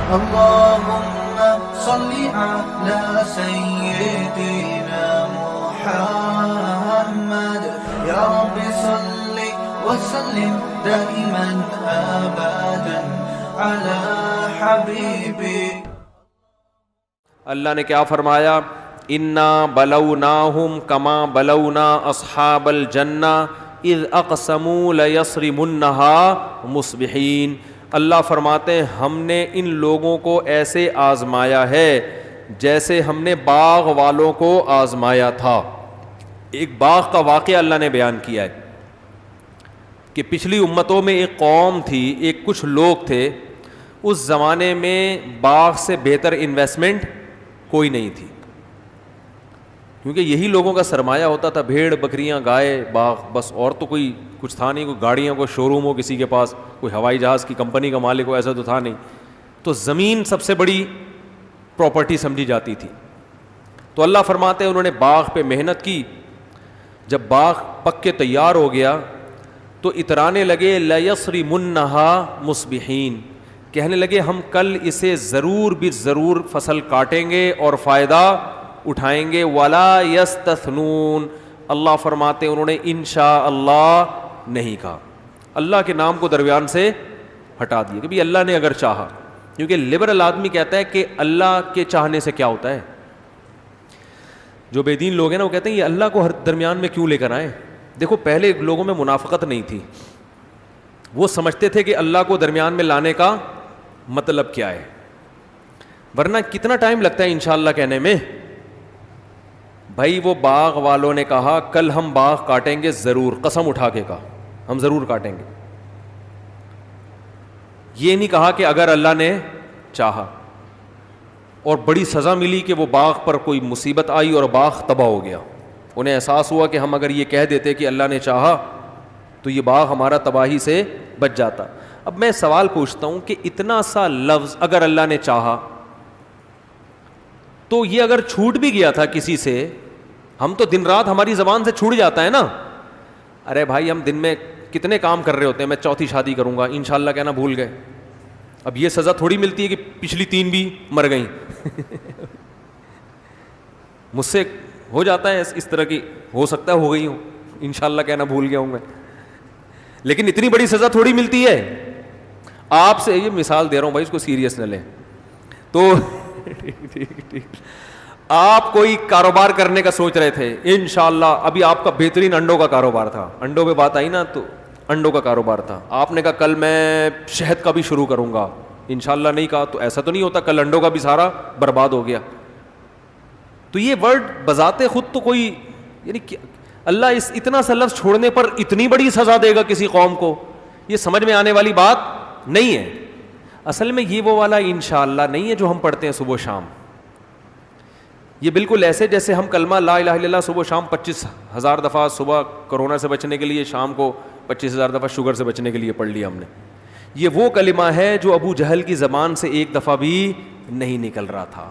اللهم صل على سيدنا محمد يا رب صل وسلم دائما ابدا على حبيبي. اللہ نے کیا فرمایا؟ انا بلوناہم کما بلونا اصحاب الجنہ اذ اقسموا لیصرمنہا مصبحین. اللہ فرماتے ہیں ہم نے ان لوگوں کو ایسے آزمایا ہے جیسے ہم نے باغ والوں کو آزمایا تھا. ایک باغ کا واقعہ اللہ نے بیان کیا ہے کہ پچھلی امتوں میں ایک قوم تھی, ایک کچھ لوگ تھے, اس زمانے میں باغ سے بہتر انویسٹمنٹ کوئی نہیں تھی, کیونکہ یہی لوگوں کا سرمایہ ہوتا تھا, بھیڑ بکریاں گائے باغ, بس اور تو کوئی کچھ تھا نہیں, کوئی گاڑیاں کوئی شو روم ہو کسی کے پاس, کوئی ہوائی جہاز کی کمپنی کا مالک ہو, ایسا تو تھا نہیں. تو زمین سب سے بڑی پراپرٹی سمجھی جاتی تھی. تو اللہ فرماتے ہیں انہوں نے باغ پہ محنت کی, جب باغ پک کے تیار ہو گیا تو اترانے لگے لیصرمنہا مصبحین, کہنے لگے ہم کل اسے ضرور بھی ضرور فصل کاٹیں گے اور فائدہ اٹھائیں گے. ولا یستثنون, اللہ فرماتے انہوں نے انشاء اللہ نہیں کہا, اللہ کے نام کو درمیان سے ہٹا دیا کہ بھی اللہ نے اگر چاہا. کیونکہ لبرل آدمی کہتا ہے کہ اللہ کے چاہنے سے کیا ہوتا ہے. جو بے دین لوگ ہیں نا وہ کہتے ہیں یہ اللہ کو ہر درمیان میں کیوں لے کر آئے. دیکھو پہلے لوگوں میں منافقت نہیں تھی, وہ سمجھتے تھے کہ اللہ کو درمیان میں لانے کا مطلب کیا ہے, ورنہ کتنا ٹائم لگتا ہے انشاءاللہ کہنے میں. بھائی وہ باغ والوں نے کہا کل ہم باغ کاٹیں گے ضرور, قسم اٹھا کے کہا ہم ضرور کاٹیں گے, یہ نہیں کہا کہ اگر اللہ نے چاہا. اور بڑی سزا ملی کہ وہ باغ پر کوئی مصیبت آئی اور باغ تباہ ہو گیا. انہیں احساس ہوا کہ ہم اگر یہ کہہ دیتے کہ اللہ نے چاہا تو یہ باغ ہمارا تباہی سے بچ جاتا. اب میں سوال پوچھتا ہوں کہ اتنا سا لفظ اگر اللہ نے چاہا, تو یہ اگر چھوٹ بھی گیا تھا کسی سے, ہم تو دن رات ہماری زبان سے چھوٹ جاتا ہے نا. ارے بھائی ہم دن میں کتنے کام کر رہے ہوتے ہیں, میں چوتھی شادی کروں گا انشاءاللہ کہنا بھول گئے. اب یہ سزا تھوڑی ملتی ہے کہ پچھلی 3 بھی مر گئیں. مجھ سے ہو جاتا ہے اس طرح کی, ہو سکتا ہے ہو گئی ہوں, انشاءاللہ کہنا بھول گیا ہوں میں, لیکن اتنی بڑی سزا تھوڑی ملتی ہے. آپ سے یہ مثال دے رہا ہوں بھائی, اس کو سیریس نہ لیں. تو ٹھیک آپ کوئی کاروبار کرنے کا سوچ رہے تھے انشاءاللہ, ابھی آپ کا بہترین انڈوں کا کاروبار تھا, انڈوں پہ بات آئی نا, تو انڈوں کا کاروبار تھا, آپ نے کہا کل میں شہد کا بھی شروع کروں گا, انشاءاللہ نہیں کہا تو ایسا تو نہیں ہوتا کل انڈوں کا بھی سارا برباد ہو گیا. تو یہ ورڈ بذات خود تو کوئی یعنی اللہ اس اتنا سا لفظ چھوڑنے پر اتنی بڑی سزا دے گا کسی قوم کو, یہ سمجھ میں آنے والی بات نہیں ہے. اصل میں یہ وہ والا انشاءاللہ نہیں ہے جو ہم پڑھتے ہیں صبح و شام. یہ بالکل ایسے جیسے ہم کلمہ لا الہ الا اللہ صبح و شام 25,000 دفعہ, صبح کرونا سے بچنے کے لیے, شام کو 25,000 دفعہ شوگر سے بچنے کے لیے پڑھ لیا ہم نے. یہ وہ کلمہ ہے جو ابو جہل کی زبان سے ایک دفعہ بھی نہیں نکل رہا تھا.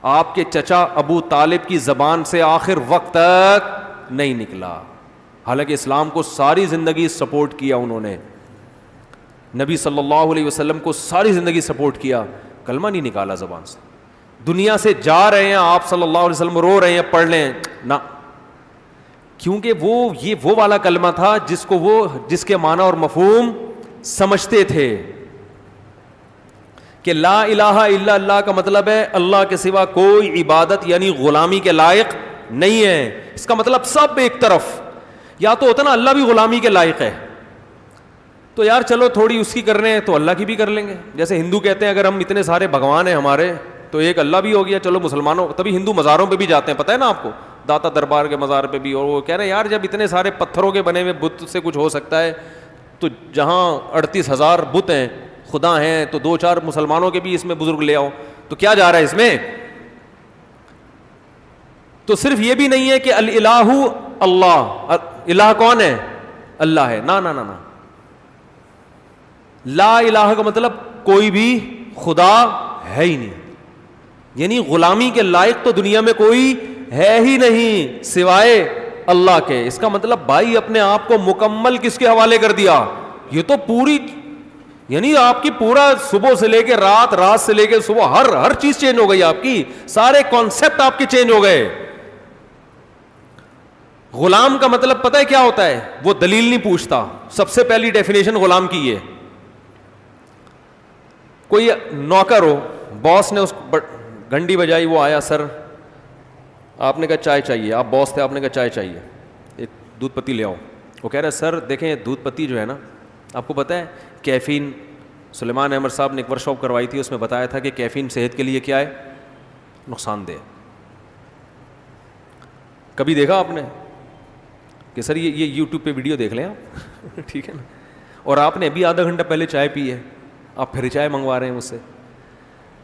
آپ کے چچا ابو طالب کی زبان سے آخر وقت تک نہیں نکلا, حالانکہ اسلام کو ساری زندگی سپورٹ کیا انہوں نے, نبی صلی اللہ علیہ وسلم کو ساری زندگی سپورٹ کیا, کلمہ نہیں نکالا زبان سے. دنیا سے جا رہے ہیں آپ صلی اللہ علیہ وسلم, رو رہے ہیں پڑھ لیں نہ, کیونکہ یہ وہ والا کلمہ تھا جس کے معنی اور مفہوم سمجھتے تھے کہ لا الہ الا اللہ کا مطلب ہے اللہ کے سوا کوئی عبادت یعنی غلامی کے لائق نہیں ہے. اس کا مطلب سب ایک طرف, یا تو ہوتا نا اللہ بھی غلامی کے لائق ہے تو یار چلو تھوڑی اس کی کر رہے ہیں تو اللہ کی بھی کر لیں گے. جیسے ہندو کہتے ہیں اگر ہم اتنے سارے بھگوان ہیں ہمارے تو ایک اللہ بھی ہو گیا, چلو مسلمانوں, تبھی ہندو مزاروں پہ بھی جاتے ہیں, پتہ ہے نا آپ کو, داتا دربار کے مزار پہ بھی, اور وہ کہہ رہے ہیں یار جب اتنے سارے پتھروں کے بنے ہوئے بت سے کچھ ہو سکتا ہے تو جہاں 38,000 بت ہیں خدا ہیں تو 2-4 مسلمانوں کے بھی اس میں بزرگ لے آؤ, تو کیا جا رہا ہے اس میں. تو صرف یہ بھی نہیں ہے کہ الہ اللہ, الہ کون ہے؟ اللہ ہے. نا نا نا نا, لا الہ کا مطلب کوئی بھی خدا ہے ہی نہیں, یعنی غلامی کے لائق تو دنیا میں کوئی ہے ہی نہیں سوائے اللہ کے. اس کا مطلب بھائی اپنے آپ کو مکمل کس کے حوالے کر دیا؟ یہ تو پوری یعنی آپ کی پورا صبح سے لے کے رات، رات سے لے کے صبح، ہر چیز چینج ہو گئی آپ کی، سارے کانسیپٹ آپ کے چینج ہو گئے. غلام کا مطلب پتہ ہے کیا ہوتا ہے؟ وہ دلیل نہیں پوچھتا. سب سے پہلی ڈیفینیشن غلام کی ہے. کوئی نوکر ہو، باس نے اس کو گھنٹی بجائی، وہ آیا، سر آپ نے کہا چائے چاہیے، آپ باس تھے، آپ نے کہا چائے چاہیے، ایک دودھ پتی لے آؤ. وہ کہہ رہا ہے سر دیکھیں دودھ پتی جو ہے نا، آپ کو پتہ ہے کیفین، سلیمان احمد صاحب نے ایک ورک شاپ کروائی تھی، اس میں بتایا تھا کہ کیفین صحت کے لیے کیا ہے؟ نقصان دہ. کبھی دیکھا آپ نے کہ سر یہ یوٹیوب پہ ویڈیو دیکھ لیں آپ ٹھیک ہے نا، اور آپ نے ابھی آدھا گھنٹہ پہلے چائے پی ہے، آپ پھر چائے منگوا رہے ہیں مجھ سے،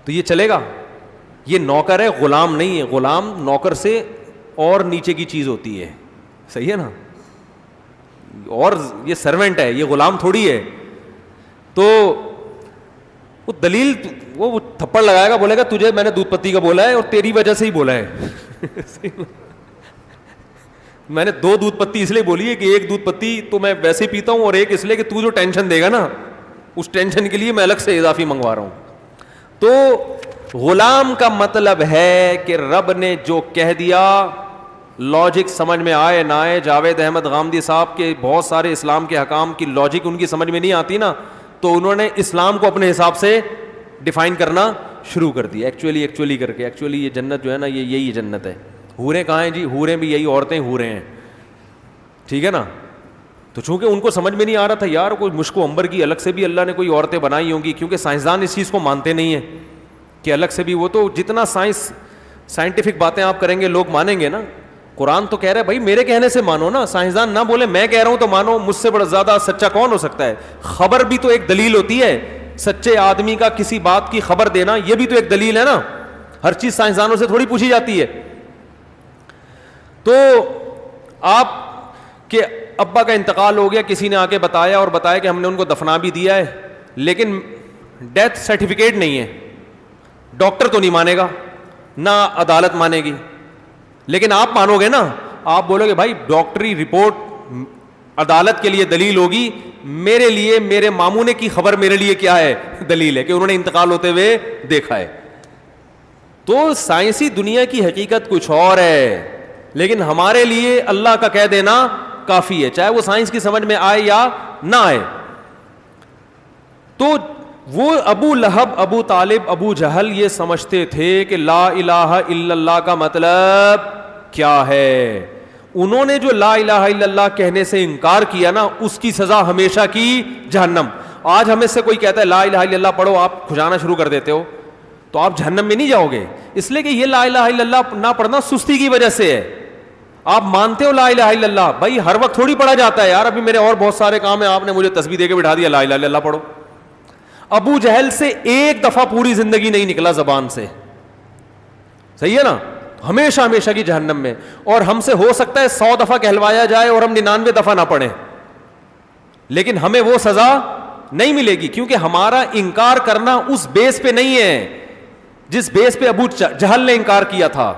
تو یہ چلے گا؟ یہ نوکر ہے، غلام نہیں ہے. غلام نوکر سے اور نیچے کی چیز ہوتی ہے، صحیح ہے نا، اور یہ سرونٹ ہے، یہ غلام تھوڑی ہے. تو وہ دلیل، وہ تھپڑ لگائے گا، بولے گا تجھے میں نے دودھ پتی کا بولا ہے اور تیری وجہ سے ہی بولا ہے میں نے 2 دودھ پتی اس لیے بولی ہے کہ ایک دودھ پتی تو میں ویسے ہی پیتا ہوں، اور ایک اس لیے کہ تو جو ٹینشن دے گا نا، اس ٹینشن کے لیے میں الگ سے اضافی منگوا رہا ہوں. تو غلام کا مطلب ہے کہ رب نے جو کہہ دیا، لاجک سمجھ میں آئے نہ آئے. جاوید احمد غامدی صاحب کے بہت سارے اسلام کے حکام کی لاجک ان کی سمجھ میں نہیں آتی نا، تو انہوں نے اسلام کو اپنے حساب سے ڈیفائن کرنا شروع کر دیا، ایکچولی کر کے. ایکچولی یہ جنت جو ہے نا، یہ یہی جنت ہے. حوریں کہاں ہیں جی؟ حوریں بھی یہی عورتیں حوریں ہیں، ٹھیک ہے نا. تو چونکہ ان کو سمجھ میں نہیں آ رہا تھا یار، کوئی مشک و عنبر کی الگ سے بھی اللہ نے کوئی عورتیں بنائی ہوں گی، کیونکہ سائنسدان اس چیز کو مانتے نہیں ہیں کہ الگ سے بھی. وہ تو جتنا سائنٹیفک باتیں آپ کریں گے لوگ مانیں گے نا. قرآن تو کہہ رہا ہے بھائی میرے کہنے سے مانو نا، سائنسدان نہ بولے میں کہہ رہا ہوں تو مانو. مجھ سے بڑا زیادہ سچا کون ہو سکتا ہے؟ خبر بھی تو ایک دلیل ہوتی ہے. سچے آدمی کا کسی بات کی خبر دینا، یہ بھی تو ایک دلیل ہے نا. ہر چیز سائنسدانوں سے تھوڑی پوچھی جاتی ہے. تو آپ کے ابا کا انتقال ہو گیا، کسی نے آ کے بتایا اور بتایا کہ ہم نے ان کو دفنا بھی دیا ہے، لیکن ڈیتھ سرٹیفکیٹ نہیں ہے. ڈاکٹر تو نہیں مانے گا، نہ عدالت مانے گی، لیکن آپ مانو گے نا. آپ بولو گے بھائی ڈاکٹری رپورٹ عدالت کے لیے دلیل ہوگی، میرے لیے میرے ماموں کی خبر میرے لیے کیا ہے؟ دلیل ہے کہ انہوں نے انتقال ہوتے ہوئے دیکھا ہے. تو سائنسی دنیا کی حقیقت کچھ اور ہے، لیکن ہمارے لیے اللہ کا کہہ دینا کافی ہے، چاہے وہ سائنس کی سمجھ میں آئے یا نہ آئے. تو وہ ابو لہب، ابو طالب، ابو جہل یہ سمجھتے تھے کہ لا الہ الا اللہ کا مطلب کیا ہے. انہوں نے جو لا الہ الا اللہ کہنے سے انکار کیا نا، اس کی سزا ہمیشہ کی جہنم. آج ہمیں سے کوئی کہتا ہے لا الہ الا اللہ پڑھو، آپ کھجانا شروع کر دیتے ہو، تو آپ جہنم میں نہیں جاؤ گے، اس لیے کہ یہ لا الہ الا اللہ نہ پڑھنا سستی کی وجہ سے ہے. آپ مانتے ہو لا الہ الا اللہ، بھائی ہر وقت تھوڑی پڑھا جاتا ہے یار، ابھی میرے اور بہت سارے کام ہیں، آپ نے مجھے تسبیح دے کے بٹھا دیا لا الہ الا اللہ پڑھو. ابو جہل سے ایک دفعہ پوری زندگی نہیں نکلا زبان سے، صحیح ہے نا، ہمیشہ ہمیشہ کی جہنم میں. اور ہم سے ہو سکتا ہے 100 دفعہ کہلوایا جائے اور ہم 99 دفعہ نہ پڑھیں، لیکن ہمیں وہ سزا نہیں ملے گی، کیونکہ ہمارا انکار کرنا اس بیس پہ نہیں ہے جس بیس پہ ابو جہل نے انکار کیا تھا.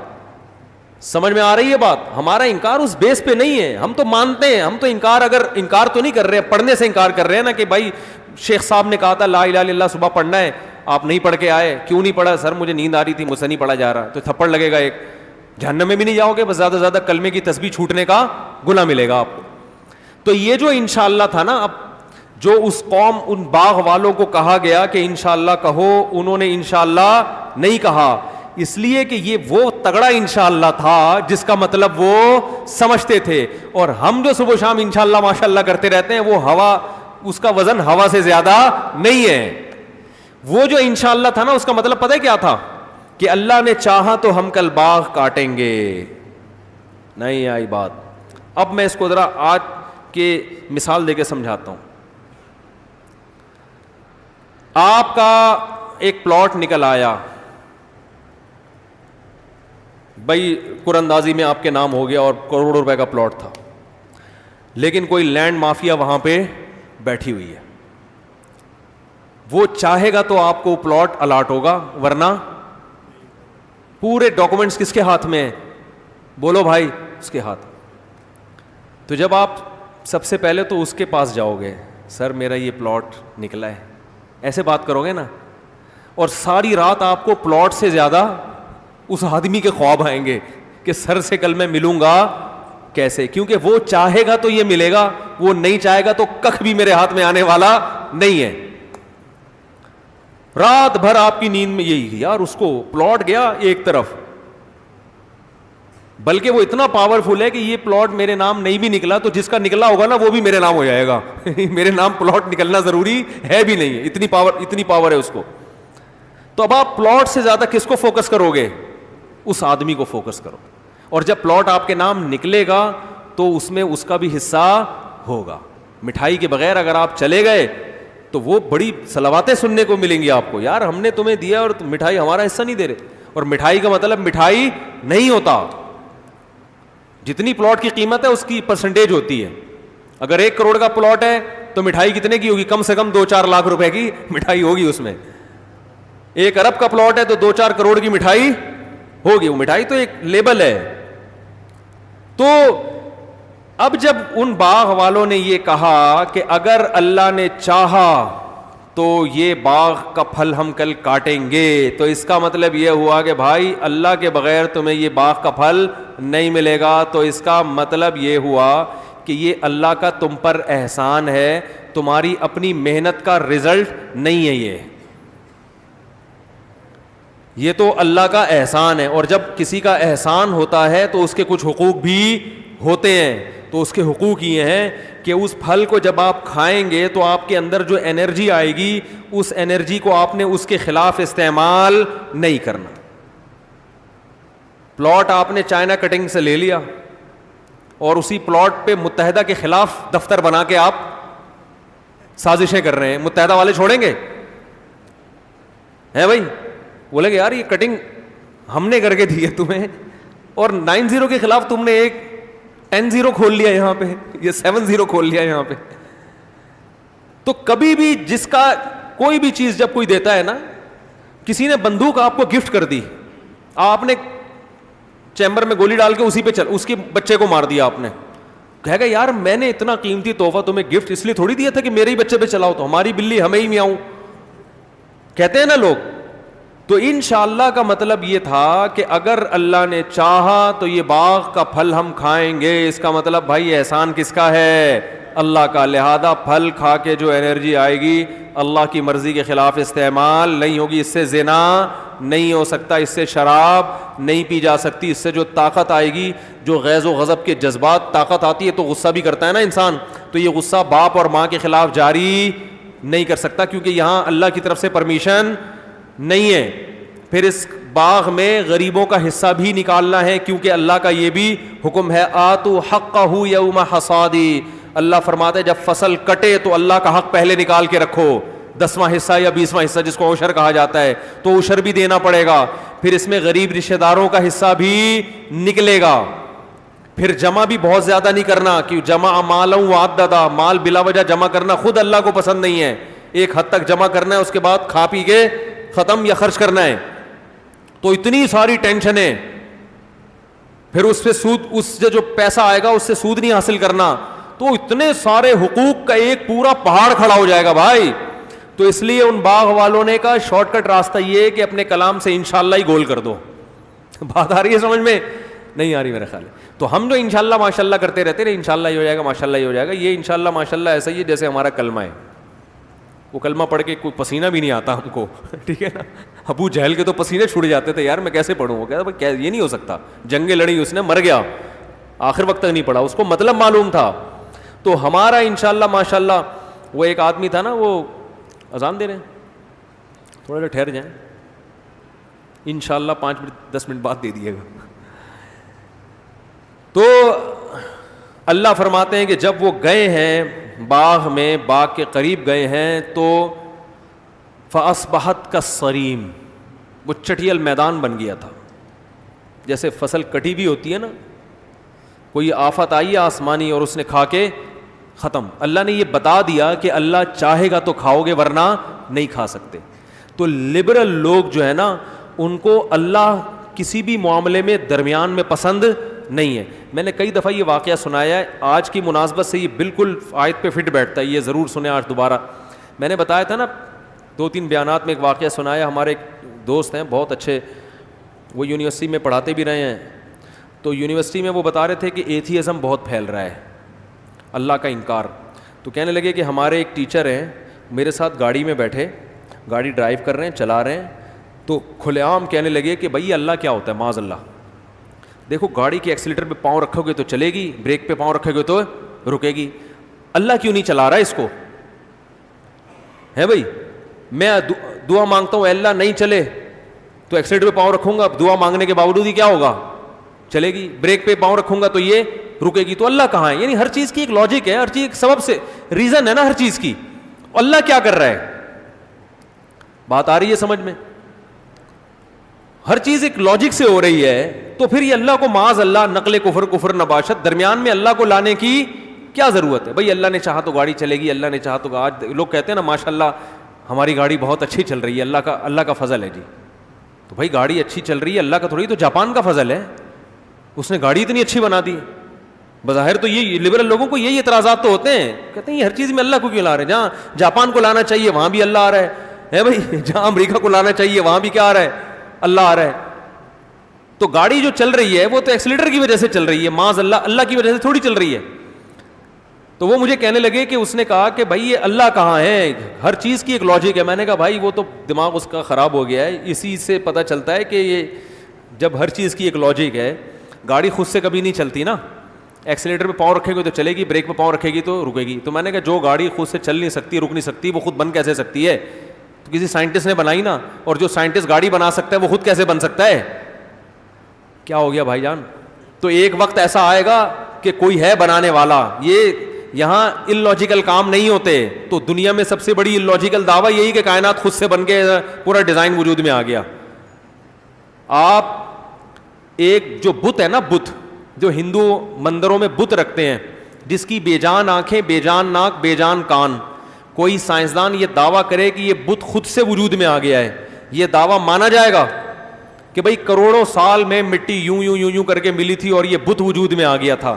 سمجھ میں آ رہی ہے بات؟ ہمارا انکار اس بیس پہ نہیں ہے. ہم تو مانتے ہیں، ہم تو انکار تو نہیں کر رہے، پڑھنے سے انکار کر رہے ہیں نا، کہ بھائی شیخ صاحب نے کہا تھا لا الہ الا اللہ صبح پڑھنا ہے، آپ نہیں پڑھ کے آئے، کیوں نہیں پڑھا؟ سر مجھے نیند آ رہی تھی، مجھ سے نہیں پڑھا جا رہا. تو تھپڑ لگے گا ایک، جہنم میں بھی نہیں جاؤ گے، بس زیادہ سے زیادہ کلمے کی تسبیح چھوٹنے کا گناہ ملے گا آپ کو. تو یہ جو انشاءاللہ تھا نا، اب جو اس قوم، ان باغ والوں کو کہا گیا کہ انشاءاللہ کہو، انہوں نے انشاءاللہ نہیں کہا، اس لیے کہ یہ وہ تگڑا انشاءاللہ تھا جس کا مطلب وہ سمجھتے تھے. اور ہم جو صبح شام انشاءاللہ ماشاءاللہ کرتے رہتے ہیں، وہ ہوا، اس کا وزن ہوا سے زیادہ نہیں ہے. وہ جو انشاءاللہ تھا نا، اس کا مطلب پتہ ہے کیا تھا؟ کہ اللہ نے چاہا تو ہم کل باغ کاٹیں گے. نہیں آئی بات. اب میں اس کو ذرا آج کے مثال دے کے سمجھاتا ہوں. آپ کا ایک پلاٹ نکل آیا، بھائی قراندازی میں آپ کے نام ہو گیا اور کروڑوں روپے کا پلاٹ تھا، لیکن کوئی لینڈ مافیا وہاں پہ بیٹھی ہوئی ہے. وہ چاہے گا تو آپ کو پلاٹ الاٹ ہوگا، ورنہ پورے ڈاکومنٹس کس کے ہاتھ میں ہیں؟ بولو بھائی، اس کے ہاتھ. تو جب آپ سب سے پہلے تو اس کے پاس جاؤ گے، سر میرا یہ پلاٹ نکلا ہے، ایسے بات کرو گے نا, اور ساری رات آپ کو پلاٹ سے زیادہ اس آدمی کے خواب آئیں گے کہ سر سے کل میں ملوں گا کیسے, کیونکہ وہ چاہے گا تو یہ ملے گا, وہ نہیں چاہے گا تو کخ بھی میرے ہاتھ میں آنے والا نہیں ہے. رات بھر آپ کی نیند میں یہی, یار اس کو پلاٹ گیا ایک طرف, بلکہ وہ اتنا پاورفل ہے کہ یہ پلاٹ میرے نام نہیں بھی نکلا تو جس کا نکلا ہوگا نا وہ بھی میرے نام ہو جائے گا. میرے نام پلاٹ نکلنا ضروری ہے بھی نہیں ہے, اتنی پاور ہے اس کو. تو اب آپ پلاٹ سے زیادہ کس کو فوکس کرو گے؟ اس آدمی کو فوکس کرو. اور جب پلاٹ آپ کے نام نکلے گا تو اس میں اس کا بھی حصہ ہوگا. مٹھائی کے بغیر اگر آپ چلے گئے تو وہ بڑی صلواتیں سننے کو ملیں گی آپ کو, یار ہم نے تمہیں دیا اور مٹھائی ہمارا حصہ نہیں دے رہے. اور مٹھائی کا مطلب مٹھائی نہیں ہوتا, جتنی پلاٹ کی قیمت ہے اس کی پرسنٹیج ہوتی ہے. اگر 1 کروڑ کا پلاٹ ہے تو مٹھائی کتنے کی ہوگی؟ کم سے کم 2-4 لاکھ روپے کی مٹھائی ہوگی اس میں. 1 ارب کا پلاٹ ہے تو 2-4 کروڑ کی مٹھائی ہوگی. وہ مٹھائی تو ایک لیبل ہے. تو اب جب ان باغ والوں نے یہ کہا کہ اگر اللہ نے چاہا تو یہ باغ کا پھل ہم کل کاٹیں گے, تو اس کا مطلب یہ ہوا کہ بھائی اللہ کے بغیر تمہیں یہ باغ کا پھل نہیں ملے گا. تو اس کا مطلب یہ ہوا کہ یہ اللہ کا تم پر احسان ہے, تمہاری اپنی محنت کا رزلٹ نہیں ہے. یہ تو اللہ کا احسان ہے. اور جب کسی کا احسان ہوتا ہے تو اس کے کچھ حقوق بھی ہوتے ہیں. تو اس کے حقوق یہ ہیں کہ اس پھل کو جب آپ کھائیں گے تو آپ کے اندر جو انرجی آئے گی اس انرجی کو آپ نے اس کے خلاف استعمال نہیں کرنا. پلاٹ آپ نے چائنا کٹنگ سے لے لیا اور اسی پلاٹ پہ متحدہ کے خلاف دفتر بنا کے آپ سازشیں کر رہے ہیں, متحدہ والے چھوڑیں گے؟ ہے بھائی, بولے گے یار یہ کٹنگ ہم نے کر کے دی ہے تمہیں, اور 9-0 کے خلاف تم نے ایک 10-0 کھول لیا یہاں پہ, یہ 7-0 کھول لیا یہاں پہ. تو کبھی بھی جس کا کوئی بھی چیز جب کوئی دیتا ہے نا, کسی نے بندوق آپ کو گفٹ کر دی, آپ نے چیمبر میں گولی ڈال کے اسی پہ اس کے بچے کو مار دیا, آپ نے کہے گا یار میں نے اتنا قیمتی تحفہ تمہیں گفٹ اس لیے تھوڑی دیا تھا کہ میرے ہی بچے پہ چلاؤ, تو ہماری بلی ہمیں ہی میاؤں کہتے ہیں نا لوگ. تو انشاءاللہ کا مطلب یہ تھا کہ اگر اللہ نے چاہا تو یہ باغ کا پھل ہم کھائیں گے. اس کا مطلب بھائی احسان کس کا ہے؟ اللہ کا. لہذا پھل کھا کے جو انرجی آئے گی اللہ کی مرضی کے خلاف استعمال نہیں ہوگی. اس سے زنا نہیں ہو سکتا, اس سے شراب نہیں پی جا سکتی, اس سے جو طاقت آئے گی, جو غیظ و غضب کے جذبات طاقت آتی ہے, تو غصہ بھی کرتا ہے نا انسان, تو یہ غصہ باپ اور ماں کے خلاف جاری نہیں کر سکتا, کیونکہ یہاں اللہ کی طرف سے پرمیشن نہیں ہے. پھر اس باغ میں غریبوں کا حصہ بھی نکالنا ہے, کیونکہ اللہ کا یہ بھی حکم ہے آتو حقہ یوم حصادی. اللہ فرماتے جب فصل کٹے تو اللہ کا حق پہلے نکال کے رکھو, 10واں حصہ یا 20واں حصہ جس کو عشر کہا جاتا ہے, تو عشر بھی دینا پڑے گا. پھر اس میں غریب رشتہ داروں کا حصہ بھی نکلے گا. پھر جمع بھی بہت زیادہ نہیں کرنا, کہ جمع مالا وعددا, مال بلا وجہ جمع کرنا خود اللہ کو پسند نہیں ہے. ایک حد تک جمع کرنا ہے, اس کے بعد کھا پی کے ختم یا خرچ کرنا ہے. تو اتنی ساری ٹینشنیں, پھر اس پہ سود, اس سے جو پیسہ آئے گا اس سے سود نہیں حاصل کرنا, تو اتنے سارے حقوق کا ایک پورا پہاڑ کھڑا ہو جائے گا بھائی. تو اس لیے ان باغ والوں نے کہا شارٹ کٹ راستہ یہ ہے کہ اپنے کلام سے انشاءاللہ ہی گول کر دو. بات آ رہی ہے سمجھ میں؟ نہیں آ رہی میرے خیال ہے. تو ہم جو انشاءاللہ ماشاءاللہ کرتے رہتے ہیں, انشاءاللہ یہ ہو جائے گا, ماشاءاللہ یہ ہو جائے گا, یہ انشاءاللہ ماشاءاللہ ایسا ہی ہے جیسے ہمارا کلمہ ہے. وہ کلمہ پڑھ کے کوئی پسینہ بھی نہیں آتا ہم کو, ٹھیک ہے نا. ابو جہل کے تو پسینے چھوٹ جاتے تھے, یار میں کیسے پڑھوں. وہ کہتا بھائی یہ نہیں ہو سکتا, جنگیں لڑی اس نے, مر گیا, آخر وقت تک نہیں پڑھا, اس کو مطلب معلوم تھا. تو ہمارا انشاءاللہ ماشاءاللہ, وہ ایک آدمی تھا نا, وہ اذان دے رہے ہیں, تھوڑا سا ٹھہر جائیں, انشاءاللہ 5-10 منٹ بعد دے دیے گا. تو اللہ فرماتے ہیں کہ جب وہ گئے ہیں باغ میں, باغ کے قریب گئے ہیں, تو فَأَصْبَحَتْ كَالصَّرِيمِ, وہ چٹیل میدان بن گیا تھا. جیسے فصل کٹی بھی ہوتی ہے نا, کوئی آفت آئی ہے آسمانی اور اس نے کھا کے ختم. اللہ نے یہ بتا دیا کہ اللہ چاہے گا تو کھاؤ گے ورنہ نہیں کھا سکتے. تو لبرل لوگ جو ہے نا, ان کو اللہ کسی بھی معاملے میں درمیان میں پسند نہیں ہے. میں نے کئی دفعہ یہ واقعہ سنایا ہے, آج کی مناسبت سے یہ بالکل آیت پہ فٹ بیٹھتا ہے, یہ ضرور سنیں آج دوبارہ. میں نے بتایا تھا نا 2-3 بیانات میں ایک واقعہ سنایا. ہمارے ایک دوست ہیں بہت اچھے, وہ یونیورسٹی میں پڑھاتے بھی رہے ہیں. تو یونیورسٹی میں وہ بتا رہے تھے کہ ایتھیزم بہت پھیل رہا ہے, اللہ کا انکار. تو کہنے لگے کہ ہمارے ایک ٹیچر ہیں, میرے ساتھ گاڑی میں بیٹھے, گاڑی ڈرائیو کر رہے ہیں, چلا رہے ہیں, تو کھلے عام کہنے لگے کہ بھائی اللہ کیا ہوتا ہے, معاذ اللہ. دیکھو گاڑی کے ایکسیلیٹر پہ پاؤں رکھو گے تو چلے گی, بریک پہ پاؤں رکھو گے تو رکے گی, اللہ کیوں نہیں چلا رہا اس کو, ہے بھائی. میں دعا مانگتا ہوں اللہ نہیں چلے تو ایکسیلیٹر پہ پاؤں رکھوں گا, دعا مانگنے کے باوجود ہی کیا ہوگا, چلے گی. بریک پہ پاؤں رکھوں گا تو یہ رکے گی. تو اللہ کہاں ہے؟ یعنی ہر چیز کی ایک لاجک ہے, ہر چیز ایک سبب سے ریزن ہے نا ہر چیز کی. اللہ کیا کر رہا ہے, بات آ رہی ہے سمجھ میں؟ ہر چیز ایک لاجک سے ہو رہی ہے. تو پھر یہ اللہ کو معاذ اللہ نقل کفر نباشت, درمیان میں اللہ کو لانے کی کیا ضرورت ہے؟ بھائی اللہ نے چاہا تو گاڑی چلے گی, اللہ نے چاہا تو. آج لوگ کہتے ہیں نا ماشاء اللہ ہماری گاڑی بہت اچھی چل رہی ہے, اللہ کا فضل ہے جی. تو بھائی گاڑی اچھی چل رہی ہے اللہ کا تھوڑی, تو جاپان کا فضل ہے, اس نے گاڑی اتنی اچھی بنا دی. بظاہر تو یہ لبرل لوگوں کو یہی اعتراضات تو ہوتے ہیں, کہتے ہیں یہ ہر چیز میں اللہ کو کیوں لا رہے ہیں؟ جہاں جاپان کو لانا چاہیے وہاں بھی اللہ آ رہا ہے بھائی, جہاں امریکہ کو لانا چاہیے وہاں بھی کیا آ رہا ہے, اللہ آ رہا ہے. تو گاڑی جو چل رہی ہے وہ تو ایکسیلیٹر کی وجہ سے چل رہی ہے, معاذ اللہ اللہ کی وجہ سے تھوڑی چل رہی ہے. تو وہ مجھے کہنے لگے کہ اس نے کہا کہ بھائی یہ اللہ کہاں ہے, ہر چیز کی ایک لاجک ہے. میں نے کہا بھائی وہ تو دماغ اس کا خراب ہو گیا ہے, اسی سے پتہ چلتا ہے کہ یہ جب ہر چیز کی ایک لاجک ہے, گاڑی خود سے کبھی نہیں چلتی نا, ایکسیلیٹر پہ پاؤں رکھے گی تو چلے گی, بریک پہ پاؤں رکھے گی تو رکے گی. تو میں نے کہا جو گاڑی خود سے چل نہیں سکتی, رک نہیں سکتی, وہ خود بن کیسے سکتی ہے؟ تو کسی سائنٹسٹ نے بنائی نا, اور جو سائنٹسٹ گاڑی بنا سکتا ہے وہ خود کیسے بن سکتا ہے؟ کیا ہو گیا بھائی جان؟ تو ایک وقت ایسا آئے گا کہ کوئی ہے بنانے والا. یہ یہاں ان لاجیکل کام نہیں ہوتے. تو دنیا میں سب سے بڑی ان لاجیکل دعویٰ یہی کہ کائنات خود سے بن کے پورا ڈیزائن وجود میں آ گیا. آپ ایک جو بت ہے نا, بت جو ہندو مندروں میں بت رکھتے ہیں, جس کی بے جان آنکھیں, بے جان ناک, بے جان کان, کوئی سائنسدان یہ دعویٰ کرے کہ یہ بت خود سے وجود میں آ گیا ہے, یہ دعویٰ مانا جائے گا کہ بھئی کروڑوں سال میں مٹی یوں یوں یوں یوں کر کے ملی تھی اور یہ بت وجود میں آ گیا تھا؟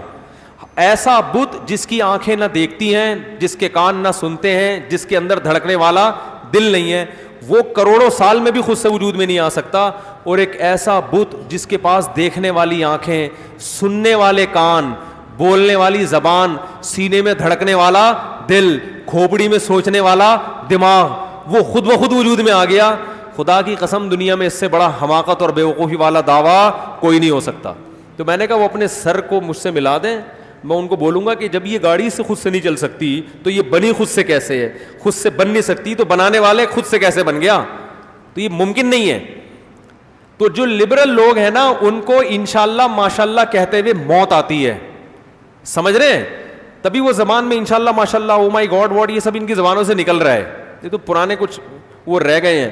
ایسا بت جس کی آنکھیں نہ دیکھتی ہیں, جس کے کان نہ سنتے ہیں, جس کے اندر دھڑکنے والا دل نہیں ہے, وہ کروڑوں سال میں بھی خود سے وجود میں نہیں آ سکتا. اور ایک ایسا بت جس کے پاس دیکھنے والی آنکھیں, سننے والے کان, بولنے والی زبان, سینے میں دھڑکنے والا دل, کھوپڑی میں سوچنے والا دماغ, وہ خود بخود وجود میں آ گیا. خدا کی قسم دنیا میں اس سے بڑا حماقت اور بیوقوفی والا دعویٰ کوئی نہیں ہو سکتا. تو میں نے کہا وہ اپنے سر کو مجھ سے ملا دیں, میں ان کو بولوں گا کہ جب یہ گاڑی سے خود سے نہیں چل سکتی تو یہ بنی خود سے کیسے ہے؟ خود سے بن نہیں سکتی تو بنانے والے خود سے کیسے بن گیا؟ تو یہ ممکن نہیں ہے. تو جو لبرل لوگ ہیں نا, ان کو انشاءاللہ ماشاءاللہ کہتے ہوئے موت آتی ہے, سمجھ رہے ہیں؟ تبھی وہ زبان میں انشاءاللہ ماشاءاللہ او مائی گاڈ واٹ یہ سب ان کی زبانوں سے نکل رہا ہے. یہ تو پرانے کچھ وہ رہ گئے ہیں,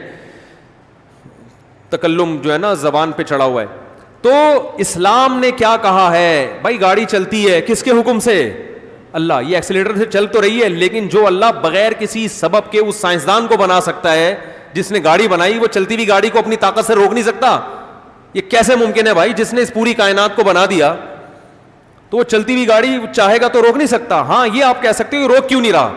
تکلم جو ہے نا زبان پہ چڑھا ہوا ہے. تو اسلام نے کیا کہا ہے؟ بھائی گاڑی چلتی ہے کس کے حکم سے؟ اللہ. یہ ایکسیلیٹر سے چل تو رہی ہے, لیکن جو اللہ بغیر کسی سبب کے اس سائنسدان کو بنا سکتا ہے جس نے گاڑی بنائی, وہ چلتی ہوئی گاڑی کو اپنی طاقت سے روک نہیں سکتا. یہ کیسے ممکن ہے بھائی؟ جس نے اس پوری کائنات کو بنا دیا تو وہ چلتی ہوئی گاڑی چاہے گا تو روک نہیں سکتا. ہاں یہ آپ کہہ سکتے ہو روک کیوں نہیں رہا.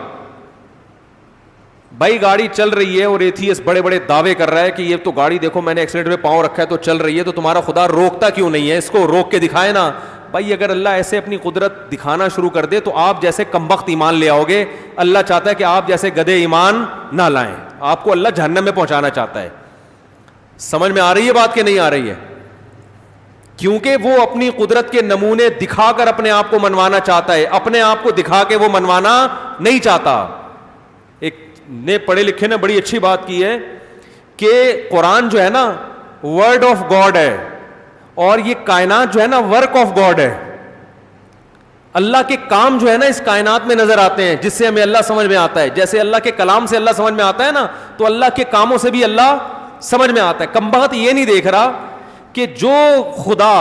بھائی گاڑی چل رہی ہے اور ایتھیسٹ بڑے بڑے دعوے کر رہا ہے کہ یہ تو گاڑی دیکھو میں نے ایکسیلیٹر پہ پاؤں رکھا ہے تو چل رہی ہے, تو تمہارا خدا روکتا کیوں نہیں ہے؟ اس کو روک کے دکھائے نا. بھائی اگر اللہ ایسے اپنی قدرت دکھانا شروع کر دے تو آپ جیسے کمبخت ایمان لے آؤ گے. اللہ چاہتا ہے کہ آپ جیسے گدھے ایمان نہ لائیں. آپ کو اللہ جہنم میں پہنچانا چاہتا ہے. سمجھ میں آ رہی ہے بات کہ نہیں آ رہی ہے؟ کیونکہ وہ اپنی قدرت کے نمونے دکھا کر اپنے آپ کو منوانا چاہتا ہے, اپنے آپ کو دکھا کے وہ منوانا نہیں چاہتا. ایک نے پڑھے لکھے نے بڑی اچھی بات کی ہے کہ قرآن جو ہے نا ورڈ آف گاڈ ہے, اور یہ کائنات جو ہے نا ورک آف گاڈ ہے. اللہ کے کام جو ہے نا اس کائنات میں نظر آتے ہیں, جس سے ہمیں اللہ سمجھ میں آتا ہے. جیسے اللہ کے کلام سے اللہ سمجھ میں آتا ہے نا, تو اللہ کے کاموں سے بھی اللہ سمجھ میں آتا ہے. کمبخت یہ نہیں دیکھ رہا کہ جو خدا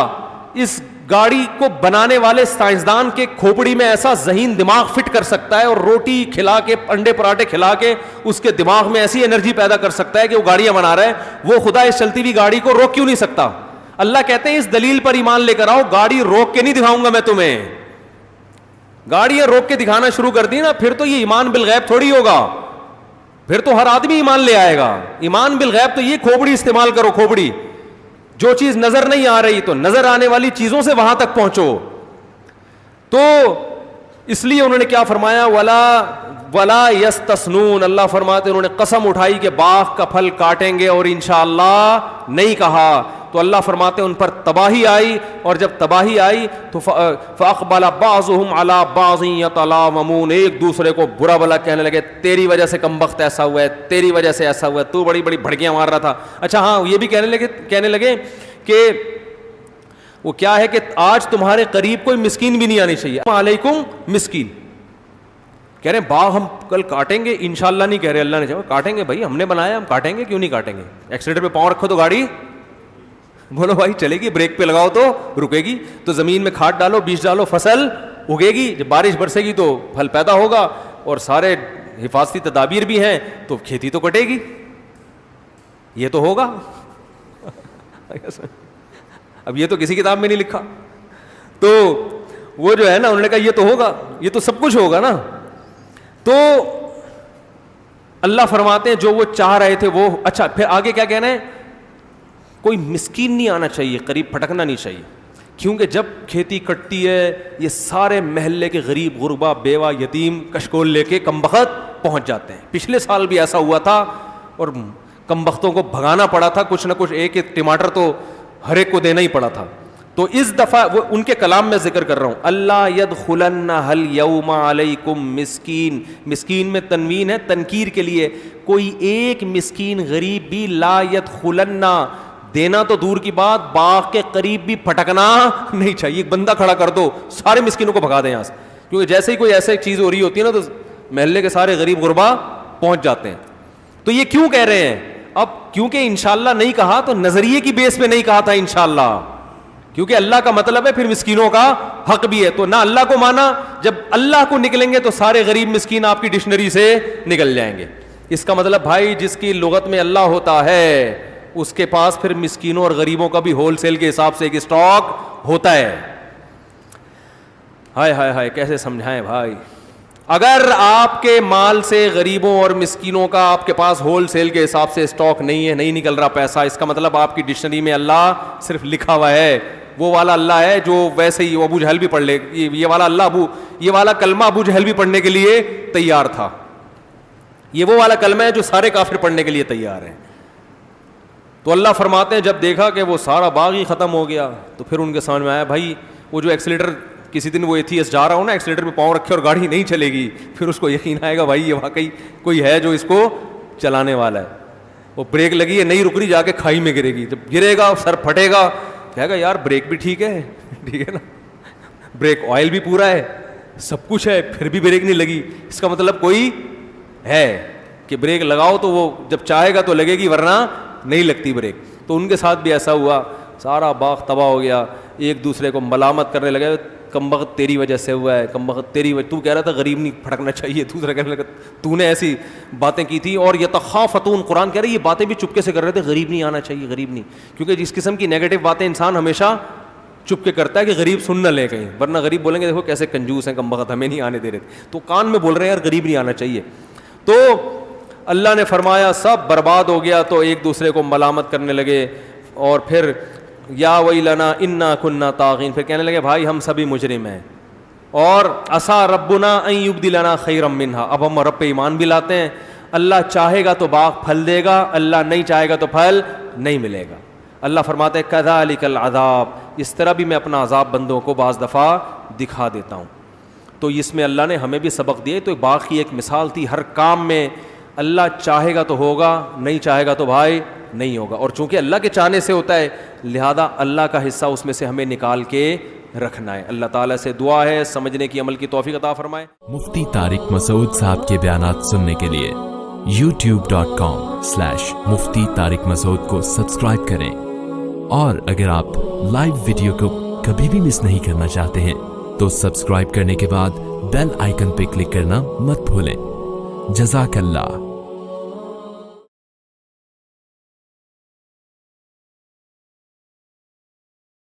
اس گاڑی کو بنانے والے سائنسدان کے کھوپڑی میں ایسا ذہین دماغ فٹ کر سکتا ہے, اور روٹی کھلا کے انڈے پراٹھے کھلا کے اس کے دماغ میں ایسی انرجی پیدا کر سکتا ہے کہ وہ گاڑیاں بنا رہا ہے, وہ خدا اس چلتی ہوئی گاڑی کو روک کیوں نہیں سکتا؟ اللہ کہتے ہیں اس دلیل پر ایمان لے کر آؤ, گاڑی روک کے نہیں دکھاؤں گا میں تمہیں. گاڑیاں روک کے دکھانا شروع کر دی نا, پھر تو یہ ایمان بالغیب تھوڑی ہوگا. پھر تو ہر آدمی ایمان لے آئے گا. ایمان بالغیب تو یہ کھوپڑی استعمال کرو, کھوپڑی. جو چیز نظر نہیں آ رہی تو نظر آنے والی چیزوں سے وہاں تک پہنچو. تو اس لیے انہوں نے کیا فرمایا, ولا یستثنون, اللہ فرماتے انہوں نے قسم اٹھائی کہ باغ کا پھل کاٹیں گے اور انشاءاللہ نہیں کہا. تو اللہ فرماتے ان پر تباہی آئی, اور جب تباہی آئی تو فاقبل بعضهم على بعض يتلاومون, ایک دوسرے کو برا بلا کہنے لگے, تیری وجہ سے کمبخت ایسا ہوا ہے, تیری وجہ سے ایسا ہوا ہے, تو بڑی بڑی بھڑکیاں مار رہا تھا. اچھا ہاں, یہ بھی کہنے لگے کہ وہ کیا ہے کہ آج تمہارے قریب کوئی مسکین بھی نہیں آنی چاہیے. علیکم مسکین, کہہ رہے ہیں باغ ہم کل کاٹیں گے, انشاءاللہ نہیں کہہ رہے, اللہ نے چاہا کاٹیں گے, بھائی ہم نے بنایا, ہم کاٹیں گے, کیوں نہیں کاٹیں گے. ایکسیلیٹر پہ پاؤں رکھو تو گاڑی, بولو بھائی چلے گی, بریک پہ لگاؤ تو رکے گی. تو زمین میں کھاد ڈالو, بیج ڈالو, فصل اگے گی, جب بارش برسے گی تو پھل پیدا ہوگا, اور سارے حفاظتی تدابیر بھی ہیں تو کھیتی تو کٹے گی. یہ تو ہوگا. اب یہ تو کسی کتاب میں نہیں لکھا, تو وہ جو ہے نا, انہوں نے کہا یہ تو ہوگا, یہ تو سب کچھ ہوگا نا. تو اللہ فرماتے ہیں جو وہ چاہ رہے تھے وہ. اچھا پھر آگے کیا کہنا ہے, کوئی مسکین نہیں آنا چاہیے, قریب پھٹکنا نہیں چاہیے, کیونکہ جب کھیتی کٹتی ہے یہ سارے محلے کے غریب غربا بیوہ یتیم کشکول لے کے کمبخت پہنچ جاتے ہیں. پچھلے سال بھی ایسا ہوا تھا اور کمبختوں کو بھگانا پڑا تھا, کچھ نہ کچھ, ایک ایک ٹماٹر تو ہر ایک کو دینا ہی پڑا تھا. تو اس دفعہ وہ ان کے کلام میں ذکر کر رہا ہوں, اللہ یدخلن هل یوم علیکم مسکین, مسکین میں تنوین ہے تنکیر کے لیے, کوئی ایک مسکین غریب بھی لا یدخلن, دینا تو دور کی بات, باغ کے قریب بھی پھٹکنا نہیں چاہیے. ایک بندہ کھڑا کر دو, سارے مسکینوں کو بھگا دیں یہاں سے, کیونکہ جیسے ہی کوئی ایسے چیز ہو رہی ہوتی ہے نا تو محلے کے سارے غریب غربا پہنچ جاتے ہیں. تو یہ کیوں کہہ رہے ہیں, اب کیونکہ انشاءاللہ نہیں کہا تو نظریے کی بیس پہ نہیں کہا تھا انشاءاللہ, کیونکہ اللہ کا مطلب ہے پھر مسکینوں کا حق بھی ہے. تو نہ اللہ کو مانا, جب اللہ کو نکلیں گے تو سارے غریب مسکین آپ کی ڈکشنری سے نکل جائیں گے. اس کا مطلب بھائی جس کی لغت میں اللہ ہوتا ہے اس کے پاس پھر مسکینوں اور غریبوں کا بھی ہول سیل کے حساب سے ایک اسٹاک ہوتا ہے. ہائے ہائے ہائے, کیسے سمجھائیں بھائی. اگر آپ کے مال سے غریبوں اور مسکینوں کا آپ کے پاس ہول سیل کے حساب سے اسٹاک نہیں ہے, نہیں نکل رہا پیسہ, اس کا مطلب آپ کی ڈکشنری میں اللہ صرف لکھا ہوا ہے, وہ والا اللہ ہے جو ویسے ہی ابو جہل بھی پڑھ لے, یہ والا اللہ یہ والا کلمہ ابو جہل بھی پڑھنے کے لیے تیار تھا, یہ وہ والا کلمہ ہے جو سارے کافر پڑھنے کے لیے تیار ہیں. تو اللہ فرماتے ہیں جب دیکھا کہ وہ سارا باغ ہی ختم ہو گیا تو پھر ان کے سامنے میں آیا, بھائی وہ جو ایکسیلیٹر, کسی دن وہ ایتھیسٹ جا رہا ہوں نا, ایکسیلیٹر پہ پاؤں رکھے اور گاڑی نہیں چلے گی, پھر اس کو یقین آئے گا بھائی یہ واقعی کوئی ہے جو اس کو چلانے والا ہے. وہ بریک لگی ہے نہیں رک رہی, جا کے کھائی میں گرے گی, جب گرے گا سر پھٹے گا, کہے گا یار بریک بھی ٹھیک ہے, ٹھیک ہے نا, بریک آئل بھی پورا ہے, سب کچھ ہے, پھر بھی بریک نہیں لگی, اس کا مطلب کوئی ہے کہ بریک لگاؤ تو وہ جب چاہے گا تو لگے گی, ورنہ نہیں لگتی بریک. تو ان کے ساتھ بھی ایسا ہوا, سارا باغ تباہ ہو گیا, ایک دوسرے کو ملامت کرنے لگے, کمبخت تیری وجہ سے ہوا ہے, کمبخت تیری وجہ, تو کہہ رہا تھا غریب نہیں پھٹکنا چاہیے, دوسرا کہنے لگا تو نے ایسی باتیں کی تھی. اور یتخافتون, قرآن کہہ رہا ہے یہ باتیں بھی چپکے سے کر رہے تھے, غریب نہیں آنا چاہیے, غریب نہیں, کیونکہ جس قسم کی نیگیٹو باتیں انسان ہمیشہ چپ کے کرتا ہے کہ غریب سن نہ لیں کہیں, ورنہ غریب بولیں گے دیکھو کیسے کنجوس ہیں, کمبخت ہمیں نہیں آنے دے رہے تھے, تو کان میں بول رہے ہیں یار غریب نہیں آنا چاہیے. تو اللہ نے فرمایا سب برباد ہو گیا, تو ایک دوسرے کو ملامت کرنے لگے, اور پھر یا ویلنا انا کنا طاغین, پھر کہنے لگے بھائی ہم سبھی مجرم ہیں, اور عسیٰ ربنا ان یبدلنا خیرا منہا, اب ہم رب پہ ایمان بھی لاتے ہیں, اللہ چاہے گا تو باغ پھل دے گا, اللہ نہیں چاہے گا تو پھل نہیں ملے گا. اللہ فرماتے ہیں کذالک العذاب, اس طرح بھی میں اپنا عذاب بندوں کو بعض دفعہ دکھا دیتا ہوں. تو اس میں اللہ نے ہمیں بھی سبق دیا, تو باغ کی ایک مثال تھی, ہر کام میں اللہ چاہے گا تو ہوگا, نہیں چاہے گا تو بھائی نہیں ہوگا, اور چونکہ اللہ کے چاہنے سے ہوتا ہے لہذا اللہ کا حصہ اس میں سے ہمیں نکال کے رکھنا ہے. اللہ تعالیٰ سے دعا ہے سمجھنے کی, عمل کی توفیق عطا فرمائے. مفتی طارق مسعود صاحب کے بیانات سننے کے لیے youtube.com/مفتی طارق مسعود کو سبسکرائب کریں, اور اگر آپ لائیو ویڈیو کو کبھی بھی مس نہیں کرنا چاہتے ہیں تو سبسکرائب کرنے کے بعد بیل آئیکن پہ کلک کرنا مت بھولیں. جزاک اللہ.